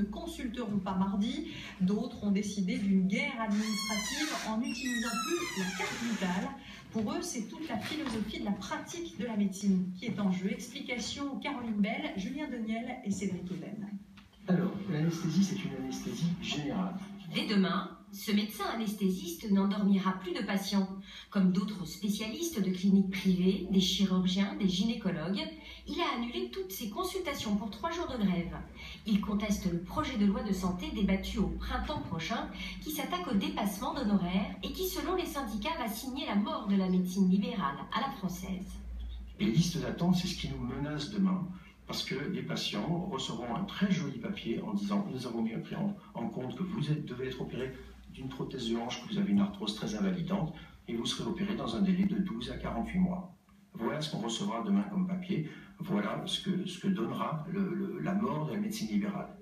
ne consulteront pas mardi. D'autres ont décidé d'une guerre administrative en n'utilisant plus la carte vitale. Pour eux, c'est toute la philosophie de la pratique de la médecine qui est en jeu. Explication Caroline Bell, Julien Deniel et Cédric Eben. Alors, l'anesthésie, c'est une anesthésie générale. Dès demain, ce médecin anesthésiste n'endormira plus de patients. Comme d'autres spécialistes de cliniques privées, des chirurgiens, des gynécologues, il a annulé toutes ses consultations pour 3 jours de grève. Il conteste le projet de loi de santé débattu au printemps prochain qui s'attaque au dépassement d'honoraires et qui, selon les syndicats, va signer la mort de la médecine libérale à la française. Les listes d'attente, c'est ce qui nous menace demain. Parce que les patients recevront un très joli papier en disant « Nous avons bien pris en compte que vous devez être opéré d'une prothèse de hanche, que vous avez une arthrose très invalidante, et vous serez opéré dans un délai de 12 à 48 mois. » Voilà ce qu'on recevra demain comme papier. Voilà ce que donnera la mort de la médecine libérale.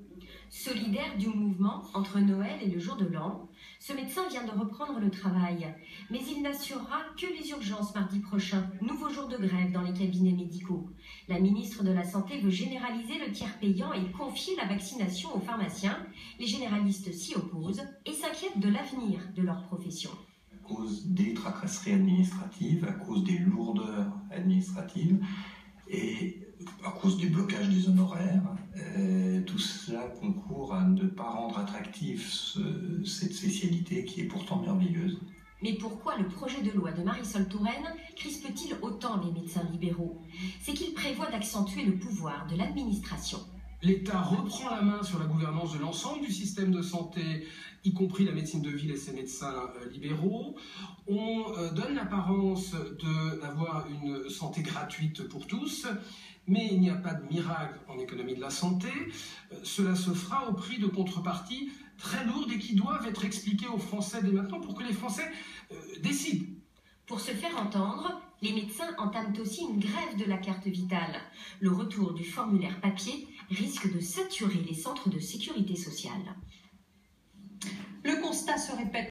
Solidaire du mouvement entre Noël et le jour de l'an, ce médecin vient de reprendre le travail. Mais il n'assurera que les urgences mardi prochain. Nouveau jour de grève dans les cabinets médicaux. La ministre de la Santé veut généraliser le tiers payant et confier la vaccination aux pharmaciens. Les généralistes s'y opposent et s'inquiètent de l'avenir de leur profession. À cause des tracasseries administratives, à cause des lourdeurs administratives et à cause du blocage des honoraires, tout cela concourt à ne pas rendre attractif cette spécialité qui est pourtant merveilleuse. Mais pourquoi le projet de loi de Marisol Touraine crispe-t-il autant les médecins libéraux? C'est qu'il prévoit d'accentuer le pouvoir de l'administration. L'État reprend la main sur la gouvernance de l'ensemble du système de santé, y compris la médecine de ville et ses médecins libéraux. On donne l'apparence d'avoir une santé gratuite pour tous, mais il n'y a pas de miracle en économie de la santé. Cela se fera au prix de contreparties très lourdes et qui doivent être expliquées aux Français dès maintenant pour que les Français décident. Pour se faire entendre, les médecins entament aussi une grève de la carte vitale. Le retour du formulaire papier risque de saturer les centres de sécurité sociale. Le constat se répète.